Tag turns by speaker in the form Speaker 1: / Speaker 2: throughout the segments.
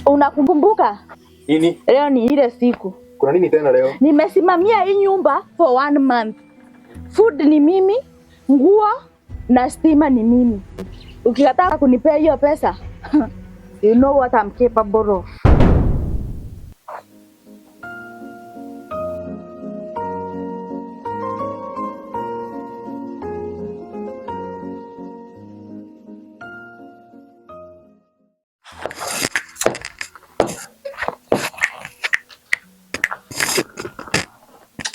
Speaker 1: Unakumbuka?
Speaker 2: Nini?
Speaker 1: Leo ni ile siku.
Speaker 2: Kuna nini tena leo?
Speaker 1: Nimesimamia hii nyumba for 1 month. Food ni mimi, nguo na stima ni mimi. Ukikataa kunipea hiyo pesa, you know what I'm capable of.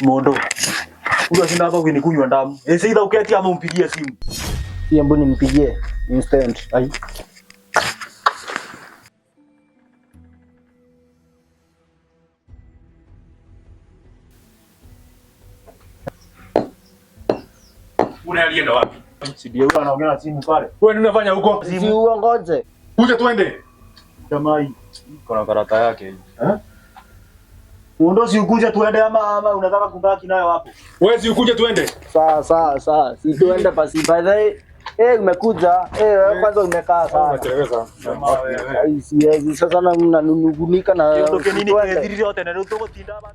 Speaker 2: Mondo. Huyu ashinda hapa kunikunywa ndamu. Sasa uketi ama umpigie simu.
Speaker 3: Pia mbona nimpigie instant.
Speaker 2: Ai. Unaenda wapi?
Speaker 3: Sidia huyu anaongea na simu pale.
Speaker 2: Wewe nini unafanya huko?
Speaker 3: Si uongoje.
Speaker 2: Kuja tuende.
Speaker 3: Jamaa hii.
Speaker 2: Kuna karata yake hii.
Speaker 3: Mondo si ukuje tuende ama unataka kubaki nayo hapo?
Speaker 2: Wewe si ukuje tuende.
Speaker 3: Sawa. Si tuende basi. By the way, umekuja. Kwanza umekaa sana.
Speaker 2: Unateleza.
Speaker 3: Siwezi sasa na mnanugunika na
Speaker 2: ndio nini kile yote na ndio tinda hapa.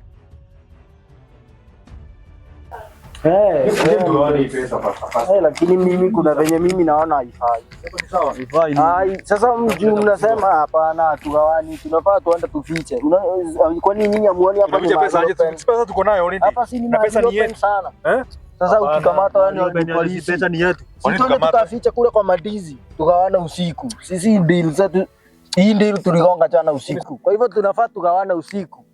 Speaker 3: Lakini mimi kuna venye mimi naona haifai.
Speaker 2: Sawa, haifai.
Speaker 3: Sasa mjuu mnasema hapana tugawani, tunafaa tuende tufiche. Kwa nini nyinyi amuoni hapa ni
Speaker 2: pesa aje? Pesa tuko nayo nini?
Speaker 3: Hapa si ni pesa ni yetu sana. Sasa ukikamata yani ni polisi,
Speaker 2: pesa ni yetu.
Speaker 3: Tuende tukafiche kule kwa madizi, tugawana usiku. Sisi deal zetu hii deal tuligonga jana usiku. Kwa hivyo tunafaa tugawana usiku.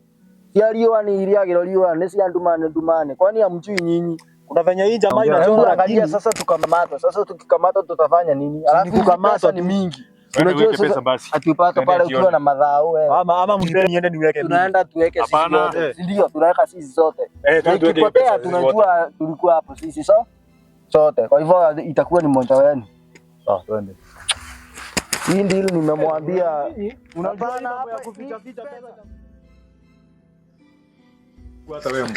Speaker 3: Sialiwa ni iliagiroliwa nesi andumane. Kwani hamjui nyinyi?
Speaker 2: Kuna venye hii jamaa inachora
Speaker 3: angalia sasa tukamata. Sasa tukikamata tutafanya nini? Alafu tukamata ni mingi.
Speaker 2: Unajua pesa basi.
Speaker 3: Atupata pale ukiwa na madhao wewe.
Speaker 2: Ama mnipe niende niweke.
Speaker 3: Tunaenda tuweke sisi zote. Ndio tunaweka sisi zote. Tukipotea tunajua tulikuwa hapo sisi sote. Kwa hivyo itakuwa ni mmoja wenu.
Speaker 2: Sawa, twende.
Speaker 3: Hii ndio nimemwambia
Speaker 2: unapana hapa ya kuficha pesa.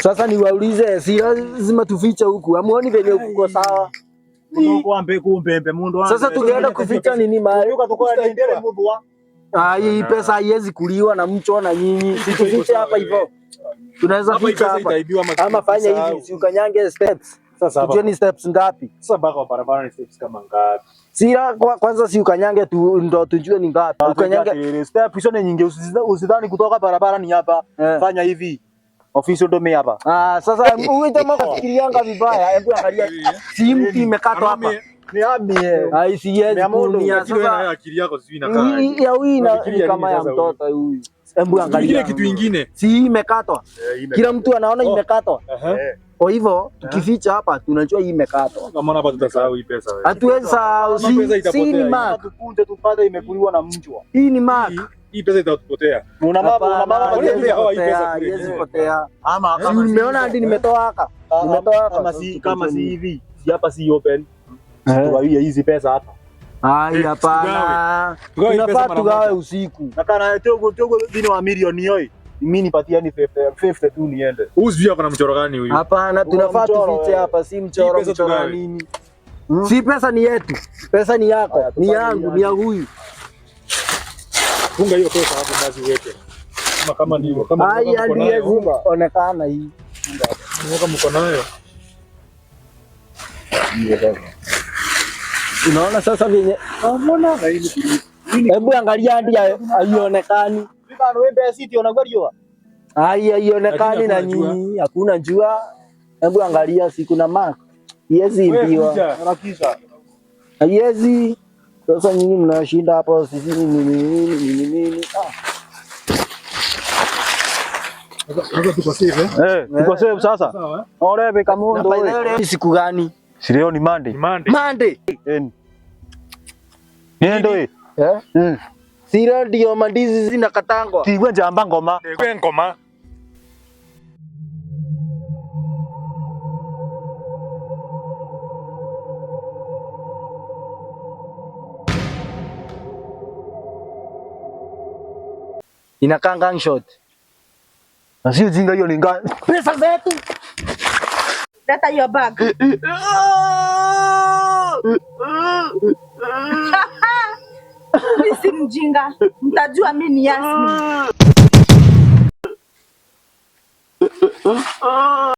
Speaker 3: Sasa niwaulize, si lazima tufiche huku. Amuoni venye uko sawa? Sasa tungeenda kuficha nini mahali? Hii pesa haiwezi kuliwa na mcho na nyinyi. Si tufiche hapa hivyo. Tunaweza ficha hapa. Ama fanya hivi, si ukanyange steps. Sasa tujue ni steps ngapi?
Speaker 2: Sasa baka barabara ni steps kama ngapi?
Speaker 3: Si kwanza si ukanyange tu ndo tujue ni ngapi.
Speaker 2: Ukanyange step hizo ni nyingi, usidhani kutoka barabara ni hapa. Fanya hivi. Ofisi ndo mimi hapa.
Speaker 3: Sasa wewe jamaa kufikirianga vibaya. Hebu angalia simu imekatwa hapa.
Speaker 2: Ni amie.
Speaker 3: Siwezi kunia sasa.
Speaker 2: Akili yako sijui inakaa.
Speaker 3: Ya huyu ni kama ya mtoto huyu. Hebu angalia
Speaker 2: kitu kingine.
Speaker 3: Si imekatwa. Kila mtu anaona imekatwa. Kwa hivyo tukificha hapa tunajua hii imekatwa.
Speaker 2: Kama hapa tutasahau hii pesa wewe.
Speaker 3: Hatuwezi sahau. Si ni mark.
Speaker 2: Tukunje tupate imekuliwa na mchwa.
Speaker 3: Hii ni mark.
Speaker 2: Hii pesa itapotea.
Speaker 3: Una mama haiwezi potea. Ama kama nimeona hadi nimetoa haka.
Speaker 2: Kama si hivi. Si hapa si open. Tugawie hizi pesa hapa.
Speaker 3: Hapana. Tunafaa tugawe usiku.
Speaker 2: Na kana togo dini wa milioni hiyo. Mimi nipatie ni 50 tu niende. Uzi hapa na mchoro gani huyu?
Speaker 3: Hapana, tunafaa tufiche hapa, si mchoro nini? Si pesa ni yetu. Pesa ni yako, ni yangu, ni ya huyu.
Speaker 2: Funga hiyo pesa hapo basi uweke. Kama ni kama
Speaker 3: onekana hii.
Speaker 2: Mwaka mko nayo.
Speaker 3: Unaona sasa venye mbona hebu angalia hadi haionekani.
Speaker 2: Bwana wewe pesa siti unagwaliwa.
Speaker 3: Haionekani na nyinyi, hakuna jua. Hebu angalia si kuna mark. Yezi mbiwa.
Speaker 2: Harakisha.
Speaker 3: Yezi. Sasa nyinyi mnashinda hapo sisi nini.
Speaker 2: Sasa tuko safe tuko safe sasa. Sawa Ole kama
Speaker 3: ndo siku gani?
Speaker 2: Si leo ni Monday.
Speaker 3: Monday.
Speaker 2: Niendo
Speaker 3: Sira ndio mandizi zinakatangwa.
Speaker 2: Tiwe jamba ngoma. Kwe ngoma.
Speaker 3: Inakaa gang shot.
Speaker 2: Na sio jinga hiyo ni ngani.
Speaker 3: Pesa zetu.
Speaker 1: Leta your bag. Mimi si mjinga. Mtajua mimi ni Yasmin.